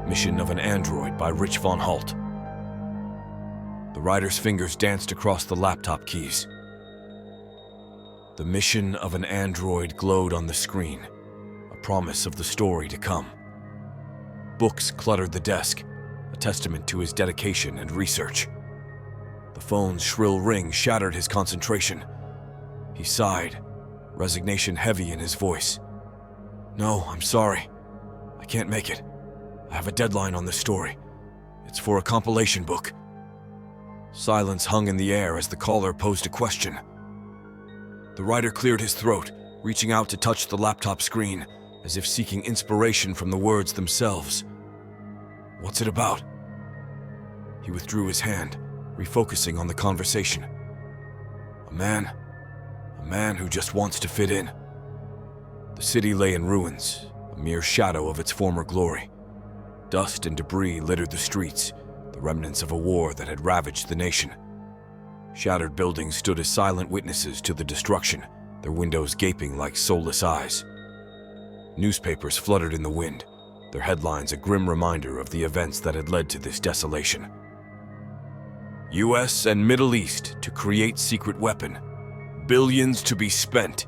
Mission of an Android by Rich von Holt. The writer's fingers danced across the laptop keys. The mission of an android glowed on the screen, a promise of the story to come. Books cluttered the desk, a testament to his dedication and research. The phone's shrill ring shattered his concentration. He sighed, resignation heavy in his voice. "No, I'm sorry. I can't make it. I have a deadline on this story. It's for a compilation book." Silence hung in the air as the caller posed a question. The writer cleared his throat, reaching out to touch the laptop screen, as if seeking inspiration from the words themselves. "What's it about?" He withdrew his hand, refocusing on the conversation. A man who just wants to fit in. The city lay in ruins, a mere shadow of its former glory. Dust and debris littered the streets, the remnants of a war that had ravaged the nation. Shattered buildings stood as silent witnesses to the destruction, their windows gaping like soulless eyes. Newspapers fluttered in the wind, their headlines a grim reminder of the events that had led to this desolation. U.S. and Middle East to create secret weapon. Billions to be spent.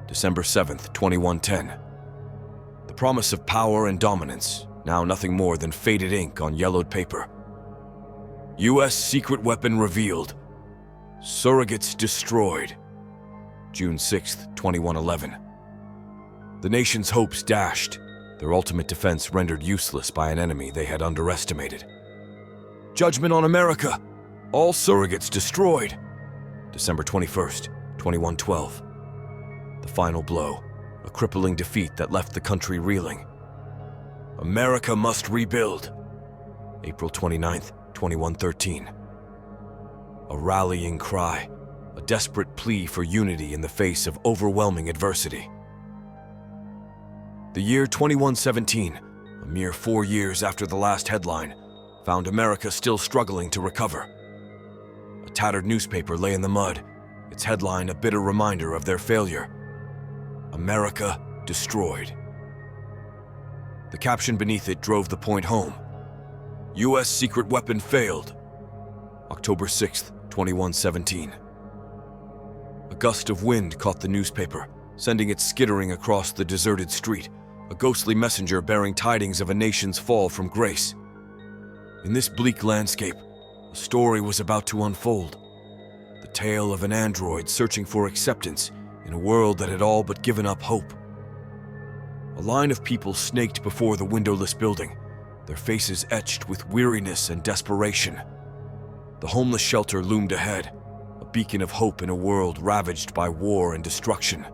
December 7th, 2110. The promise of power and dominance, now nothing more than faded ink on yellowed paper. U.S. secret weapon revealed. Surrogates destroyed. June 6th, 2111. The nation's hopes dashed, their ultimate defense rendered useless by an enemy they had underestimated. Judgment on America! All surrogates destroyed! December 21st, 2112. The final blow, a crippling defeat that left the country reeling. America must rebuild. April 29th, 2113. A rallying cry, a desperate plea for unity in the face of overwhelming adversity. The year 2117, a mere 4 years after the last headline, found America still struggling to recover. A tattered newspaper lay in the mud, its headline a bitter reminder of their failure. America destroyed. The caption beneath it drove the point home. U.S. secret weapon failed. October 6th, 2117. A gust of wind caught the newspaper, sending it skittering across the deserted street, a ghostly messenger bearing tidings of a nation's fall from grace. In this bleak landscape, a story was about to unfold. The tale of an android searching for acceptance in a world that had all but given up hope. A line of people snaked before the windowless building, their faces etched with weariness and desperation. The homeless shelter loomed ahead, a beacon of hope in a world ravaged by war and destruction.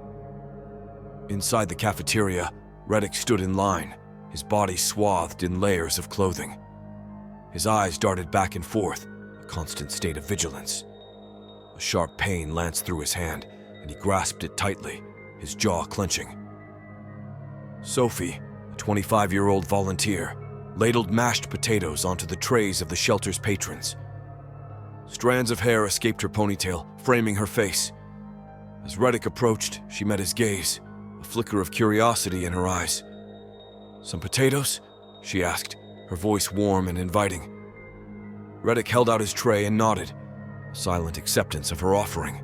Inside the cafeteria, Reddick stood in line, his body swathed in layers of clothing. His eyes darted back and forth, a constant state of vigilance. A sharp pain lanced through his hand, and he grasped it tightly, his jaw clenching. Sophie, a 25-year-old volunteer, ladled mashed potatoes onto the trays of the shelter's patrons. Strands of hair escaped her ponytail, framing her face. As Reddick approached, she met his gaze, a flicker of curiosity in her eyes. "Some potatoes?" she asked, her voice warm and inviting. Reddick held out his tray and nodded, a silent acceptance of her offering.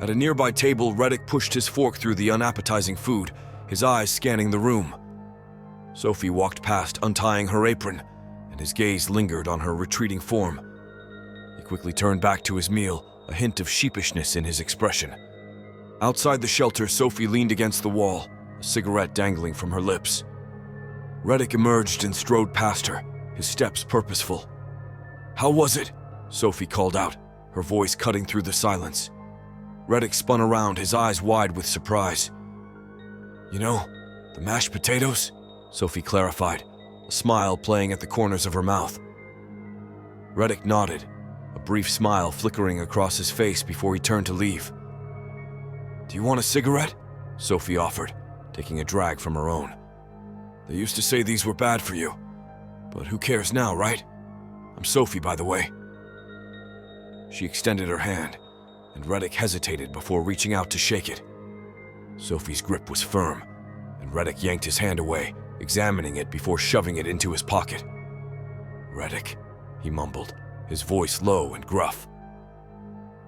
At a nearby table, Reddick pushed his fork through the unappetizing food, his eyes scanning the room. Sophie walked past, untying her apron, and his gaze lingered on her retreating form. He quickly turned back to his meal, a hint of sheepishness in his expression. Outside the shelter, Sophie leaned against the wall, a cigarette dangling from her lips. Reddick emerged and strode past her, his steps purposeful. "How was it?" Sophie called out, her voice cutting through the silence. Reddick spun around, his eyes wide with surprise. "You know, the mashed potatoes?" Sophie clarified, a smile playing at the corners of her mouth. Reddick nodded, a brief smile flickering across his face before he turned to leave. "Do you want a cigarette?" Sophie offered, taking a drag from her own. "They used to say these were bad for you, but who cares now, right? I'm Sophie, by the way." She extended her hand, and Reddick hesitated before reaching out to shake it. Sophie's grip was firm, and Reddick yanked his hand away, examining it before shoving it into his pocket. "Reddick," he mumbled, his voice low and gruff.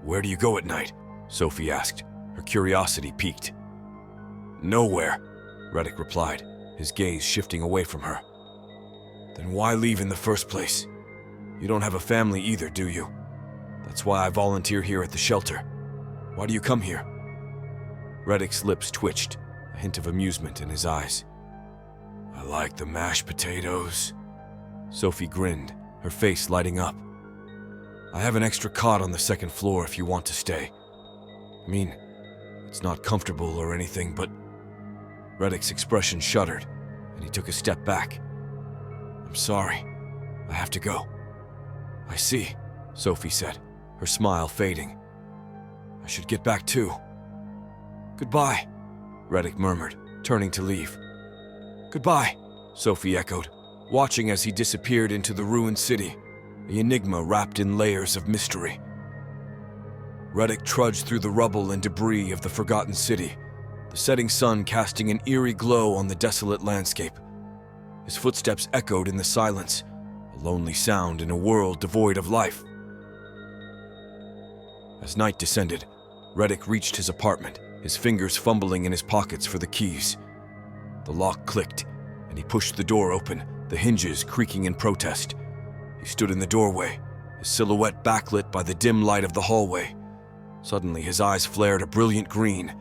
"Where do you go at night?" Sophie asked, her curiosity piqued. "Nowhere," Reddick replied, his gaze shifting away from her. "Then why leave in the first place? You don't have a family either, do you? That's why I volunteer here at the shelter. Why do you come here?" Reddick's lips twitched, a hint of amusement in his eyes. "I like the mashed potatoes." Sophie grinned, her face lighting up. "I have an extra cot on the second floor if you want to stay. I mean, it's not comfortable or anything, but..." Reddick's expression shuddered, and he took a step back. "I'm sorry. I have to go." "I see," Sophie said, her smile fading. "I should get back too." "Goodbye," Reddick murmured, turning to leave. "Goodbye," Sophie echoed, watching as he disappeared into the ruined city, the enigma wrapped in layers of mystery. Reddick trudged through the rubble and debris of the forgotten city, the setting sun casting an eerie glow on the desolate landscape. His footsteps echoed in the silence, a lonely sound in a world devoid of life. As night descended, Reddick reached his apartment, his fingers fumbling in his pockets for the keys. The lock clicked, and he pushed the door open, the hinges creaking in protest. He stood in the doorway, his silhouette backlit by the dim light of the hallway. Suddenly, his eyes flared a brilliant green,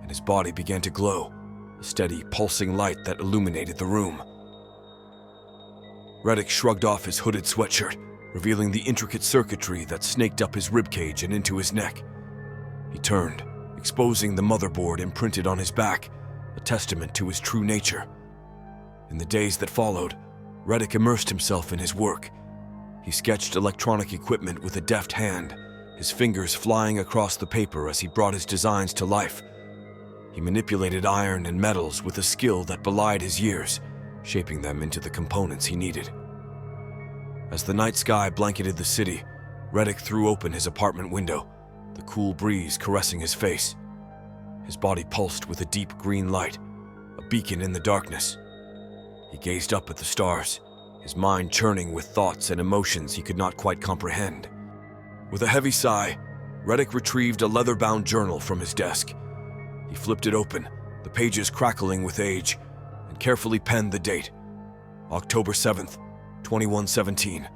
and his body began to glow, a steady, pulsing light that illuminated the room. Reddick shrugged off his hooded sweatshirt, revealing the intricate circuitry that snaked up his ribcage and into his neck. He turned, exposing the motherboard imprinted on his back, a testament to his true nature. In the days that followed, Reddick immersed himself in his work. He sketched electronic equipment with a deft hand, his fingers flying across the paper as he brought his designs to life. He manipulated iron and metals with a skill that belied his years, shaping them into the components he needed. As the night sky blanketed the city, Reddick threw open his apartment window, the cool breeze caressing his face. His body pulsed with a deep green light, a beacon in the darkness. He gazed up at the stars, his mind churning with thoughts and emotions he could not quite comprehend. With a heavy sigh, Reddick retrieved a leather-bound journal from his desk. He flipped it open, the pages crackling with age, and carefully penned the date, October 7th, 2117.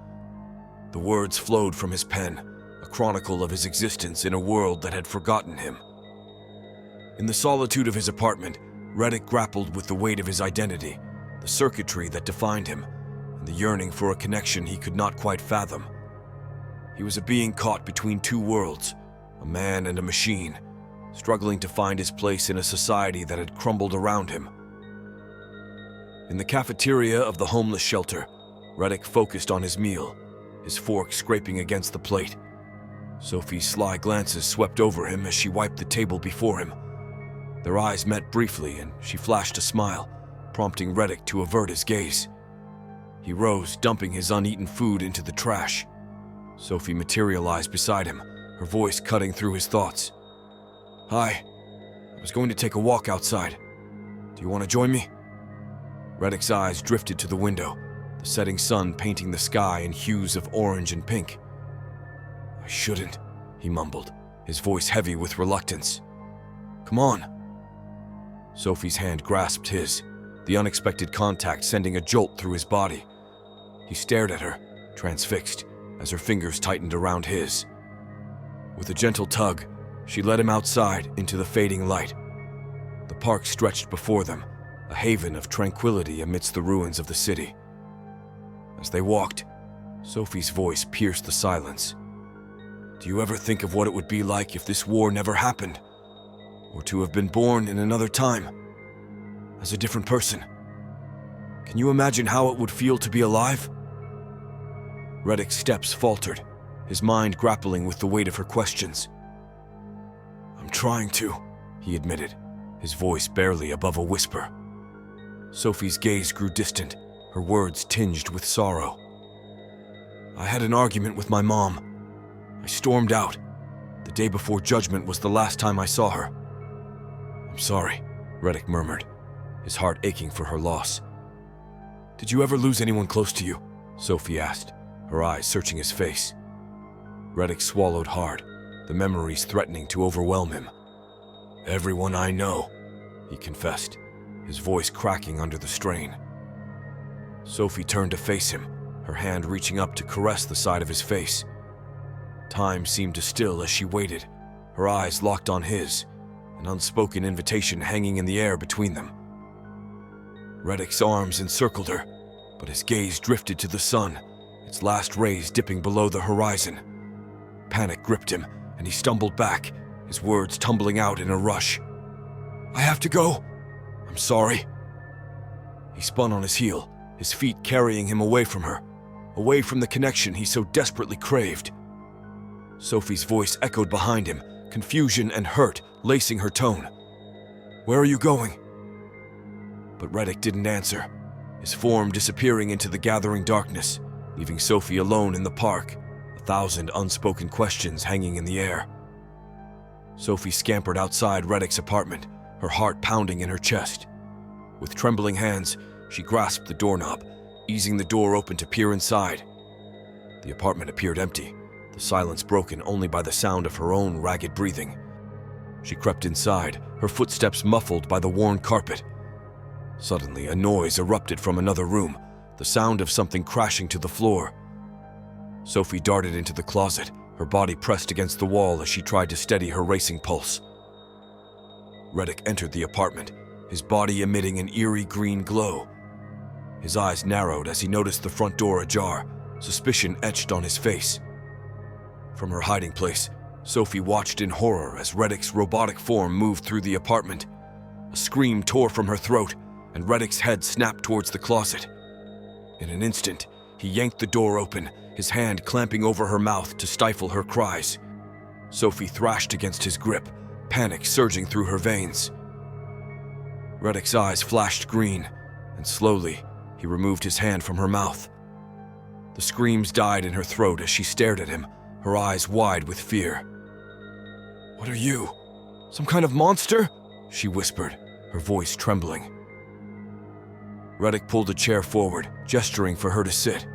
The words flowed from his pen, a chronicle of his existence in a world that had forgotten him. In the solitude of his apartment, Reddick grappled with the weight of his identity, the circuitry that defined him, and the yearning for a connection he could not quite fathom. He was a being caught between two worlds, a man and a machine, struggling to find his place in a society that had crumbled around him. In the cafeteria of the homeless shelter, Reddick focused on his meal, his fork scraping against the plate. Sophie's sly glances swept over him as she wiped the table before him. Their eyes met briefly, and she flashed a smile, prompting Reddick to avert his gaze. He rose, dumping his uneaten food into the trash. Sophie materialized beside him, her voice cutting through his thoughts. "Hi. I was going to take a walk outside. Do you want to join me?" Reddick's eyes drifted to the window, the setting sun painting the sky in hues of orange and pink. "I shouldn't," he mumbled, his voice heavy with reluctance. "Come on." Sophie's hand grasped his, the unexpected contact sending a jolt through his body. He stared at her, transfixed, as her fingers tightened around his. With a gentle tug, she led him outside into the fading light. The park stretched before them, a haven of tranquility amidst the ruins of the city. As they walked, Sophie's voice pierced the silence. "Do you ever think of what it would be like if this war never happened? Or to have been born in another time, as a different person? Can you imagine how it would feel to be alive?" Reddick's steps faltered, his mind grappling with the weight of her questions. "I'm trying to," he admitted, his voice barely above a whisper. Sophie's gaze grew distant, her words tinged with sorrow. "I had an argument with my mom. I stormed out. The day before Judgment was the last time I saw her." "I'm sorry," Reddick murmured, his heart aching for her loss. Did you ever lose anyone close to you? Sophie asked, her eyes searching his face. Reddick swallowed hard, the memories threatening to overwhelm him. Everyone I know, he confessed, his voice cracking under the strain. Sophie turned to face him, her hand reaching up to caress the side of his face. Time seemed to still as she waited, her eyes locked on his, an unspoken invitation hanging in the air between them. Reddick's arms encircled her, but his gaze drifted to the sun, its last rays dipping below the horizon. Panic gripped him, and he stumbled back, his words tumbling out in a rush. "I have to go. I'm sorry." He spun on his heel, his feet carrying him away from her, away from the connection he so desperately craved. Sophie's voice echoed behind him, confusion and hurt lacing her tone. "Where are you going?" But Reddick didn't answer, his form disappearing into the gathering darkness, leaving Sophie alone in the park, 1,000 unspoken questions hanging in the air. Sophie scampered outside Reddick's apartment, her heart pounding in her chest. With trembling hands, she grasped the doorknob, easing the door open to peer inside. The apartment appeared empty, the silence broken only by the sound of her own ragged breathing. She crept inside, her footsteps muffled by the worn carpet. Suddenly, a noise erupted from another room, the sound of something crashing to the floor. Sophie darted into the closet, her body pressed against the wall as she tried to steady her racing pulse. Reddick entered the apartment, his body emitting an eerie green glow. His eyes narrowed as he noticed the front door ajar, suspicion etched on his face. From her hiding place, Sophie watched in horror as Reddick's robotic form moved through the apartment. A scream tore from her throat, and Reddick's head snapped towards the closet. In an instant, he yanked the door open, his hand clamping over her mouth to stifle her cries. Sophie thrashed against his grip, panic surging through her veins. Reddick's eyes flashed green, and slowly, he removed his hand from her mouth. The screams died in her throat as she stared at him, her eyes wide with fear. "What are you? Some kind of monster?" she whispered, her voice trembling. Reddick pulled a chair forward, gesturing for her to sit.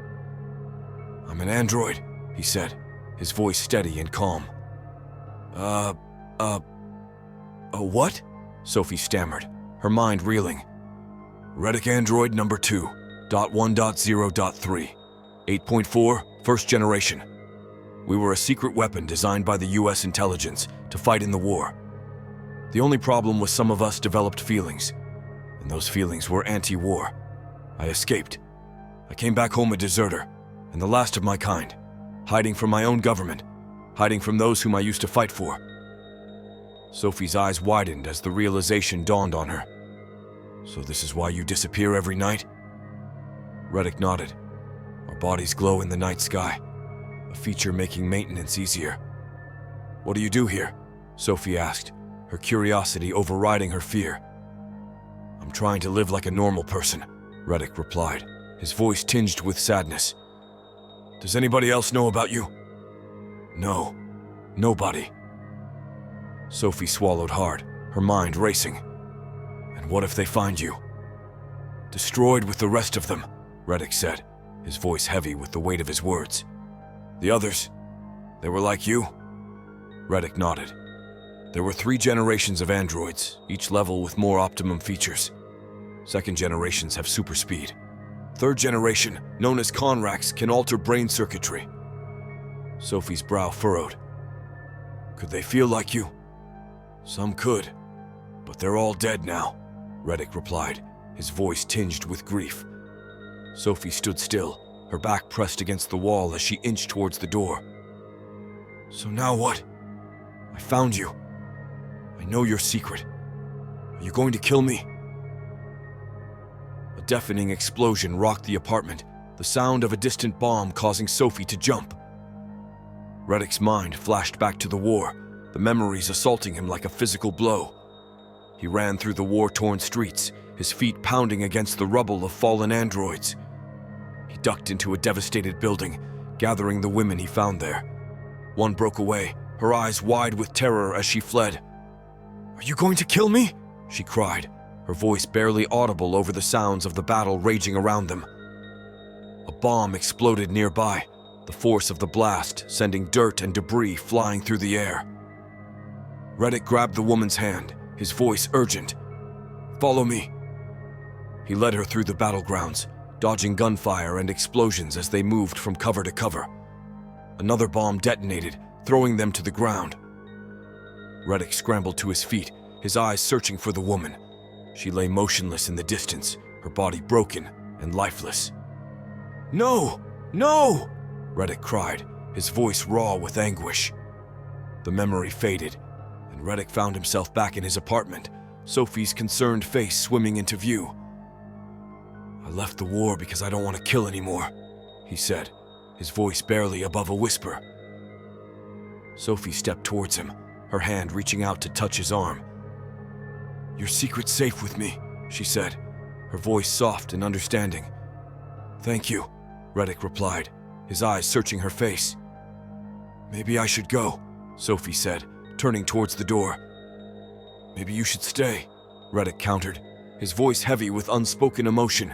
"I'm an android," he said, his voice steady and calm. What?" Sophie stammered, her mind reeling. "Reddick android number 2.1.0.3, 8.4, first generation. We were a secret weapon designed by the US intelligence to fight in the war. The only problem was some of us developed feelings, and those feelings were anti-war. I escaped. I came back home a deserter, and the last of my kind, hiding from my own government, hiding from those whom I used to fight for." Sophie's eyes widened as the realization dawned on her. "So this is why you disappear every night?" Reddick nodded. "Our bodies glow in the night sky, a feature making maintenance easier." "What do you do here?" Sophie asked, her curiosity overriding her fear. "I'm trying to live like a normal person," Reddick replied, his voice tinged with sadness. "Does anybody else know about you?" "No, nobody." Sophie swallowed hard, her mind racing. "And what if they find you?" "Destroyed with the rest of them," Reddick said, his voice heavy with the weight of his words. "The others, they were like you?" Reddick nodded. "There were 3 generations of androids, each level with more optimum features. Second generations have super speed. Third generation, known as Conrax, can alter brain circuitry." Sophie's brow furrowed. "Could they feel like you?" "Some could, but they're all dead now," Reddick replied, his voice tinged with grief. Sophie stood still, her back pressed against the wall as she inched towards the door. "So now what? I found you. I know your secret. Are you going to kill me?" A deafening explosion rocked the apartment, the sound of a distant bomb causing Sophie to jump. Reddick's mind flashed back to the war, the memories assaulting him like a physical blow. He ran through the war-torn streets, his feet pounding against the rubble of fallen androids. He ducked into a devastated building, gathering the women he found there. One broke away, her eyes wide with terror as she fled. "Are you going to kill me?" she cried, her voice barely audible over the sounds of the battle raging around them. A bomb exploded nearby, the force of the blast sending dirt and debris flying through the air. Reddick grabbed the woman's hand, his voice urgent. "Follow me." He led her through the battlegrounds, dodging gunfire and explosions as they moved from cover to cover. Another bomb detonated, throwing them to the ground. Reddick scrambled to his feet, his eyes searching for the woman. She lay motionless in the distance, her body broken and lifeless. "No! No!" Reddick cried, his voice raw with anguish. The memory faded, and Reddick found himself back in his apartment, Sophie's concerned face swimming into view. "I left the war because I don't want to kill anymore," he said, his voice barely above a whisper. Sophie stepped towards him, her hand reaching out to touch his arm. "Your secret's safe with me," she said, her voice soft and understanding. "Thank you," Reddick replied, his eyes searching her face. "Maybe I should go," Sophie said, turning towards the door. "Maybe you should stay," Reddick countered, his voice heavy with unspoken emotion.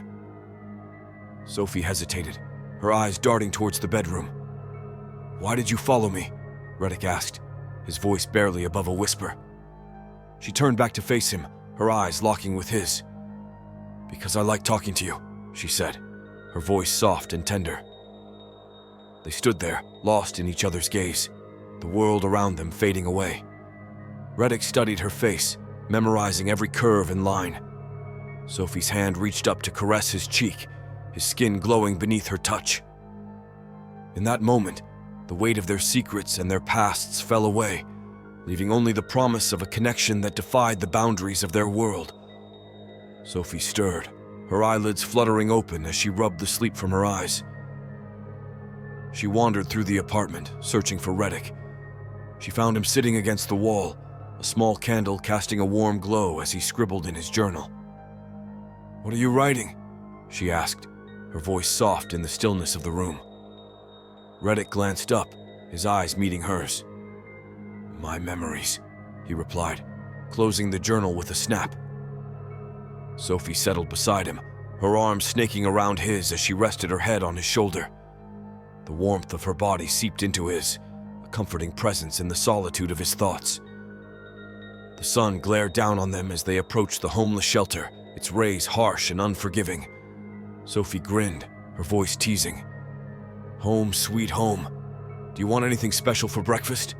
Sophie hesitated, her eyes darting towards the bedroom. "Why did you follow me?" Reddick asked, his voice barely above a whisper. She turned back to face him, her eyes locking with his. "Because I like talking to you," she said, her voice soft and tender. They stood there, lost in each other's gaze, the world around them fading away. Reddick studied her face, memorizing every curve and line. Sophie's hand reached up to caress his cheek, his skin glowing beneath her touch. In that moment, the weight of their secrets and their pasts fell away, leaving only the promise of a connection that defied the boundaries of their world. Sophie stirred, her eyelids fluttering open as she rubbed the sleep from her eyes. She wandered through the apartment, searching for Reddick. She found him sitting against the wall, a small candle casting a warm glow as he scribbled in his journal. "What are you writing?" she asked, her voice soft in the stillness of the room. Reddick glanced up, his eyes meeting hers. "My memories," he replied, closing the journal with a snap. Sophie settled beside him, her arms snaking around his as she rested her head on his shoulder. The warmth of her body seeped into his, a comforting presence in the solitude of his thoughts. The sun glared down on them as they approached the homeless shelter, its rays harsh and unforgiving. Sophie grinned, her voice teasing. "Home, sweet home. Do you want anything special for breakfast?"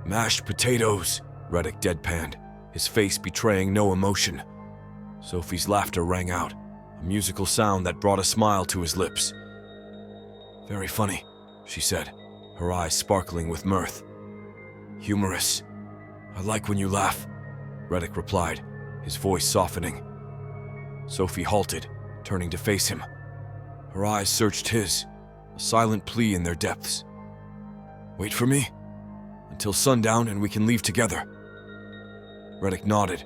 "Mashed potatoes," Reddick deadpanned, his face betraying no emotion. Sophie's laughter rang out, a musical sound that brought a smile to his lips. "Very funny," she said, her eyes sparkling with mirth. "Humorous. I like when you laugh," Reddick replied, his voice softening. Sophie halted, turning to face him. Her eyes searched his, a silent plea in their depths. "Wait for me? Until sundown and we can leave together." Reddick nodded,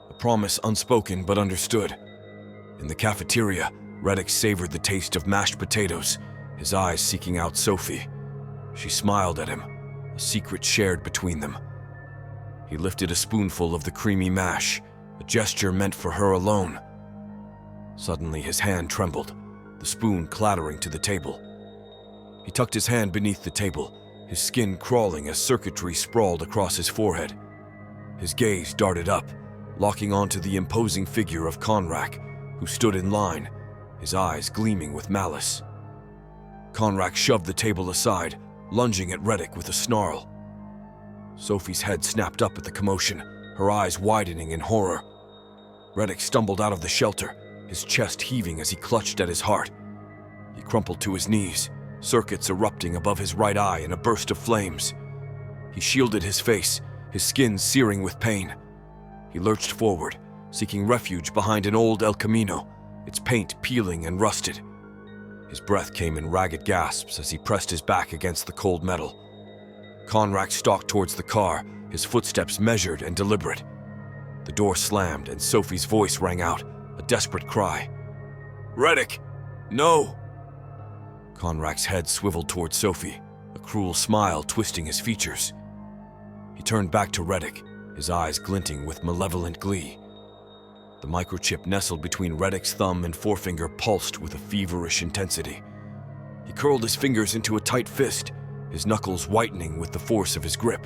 a promise unspoken but understood. In the cafeteria, Reddick savored the taste of mashed potatoes, his eyes seeking out Sophie. She smiled at him, a secret shared between them. He lifted a spoonful of the creamy mash, a gesture meant for her alone. Suddenly his hand trembled, the spoon clattering to the table. He tucked his hand beneath the table, his skin crawling as circuitry sprawled across his forehead. His gaze darted up, locking onto the imposing figure of Conrack, who stood in line, his eyes gleaming with malice. Conrack shoved the table aside, lunging at Reddick with a snarl. Sophie's head snapped up at the commotion, her eyes widening in horror. Reddick stumbled out of the shelter, his chest heaving as he clutched at his heart. He crumpled to his knees, circuits erupting above his right eye in a burst of flames. He shielded his face, his skin searing with pain. He lurched forward, seeking refuge behind an old El Camino, its paint peeling and rusted. His breath came in ragged gasps as he pressed his back against the cold metal. Conrack stalked towards the car, his footsteps measured and deliberate. The door slammed and Sophie's voice rang out, a desperate cry. "Reddick! No!" Conrack's head swiveled toward Sophie, a cruel smile twisting his features. He turned back to Reddick, his eyes glinting with malevolent glee. The microchip nestled between Reddick's thumb and forefinger pulsed with a feverish intensity. He curled his fingers into a tight fist, his knuckles whitening with the force of his grip.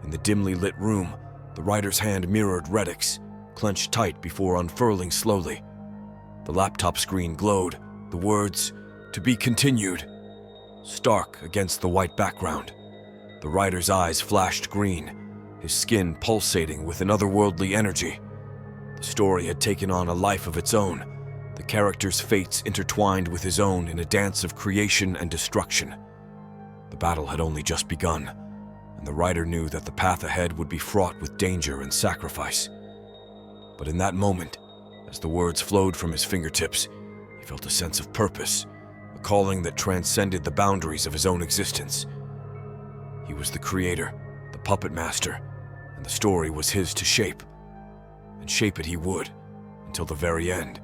In the dimly lit room, the writer's hand mirrored Reddick's, clenched tight before unfurling slowly. The laptop screen glowed, the words, "To be continued," stark against the white background. The writer's eyes flashed green, his skin pulsating with an otherworldly energy. The story had taken on a life of its own, the character's fates intertwined with his own in a dance of creation and destruction. The battle had only just begun, and the writer knew that the path ahead would be fraught with danger and sacrifice. But in that moment, as the words flowed from his fingertips, he felt a sense of purpose, a calling that transcended the boundaries of his own existence. He was the creator, the puppet master, and the story was his to shape. And shape it he would, until the very end.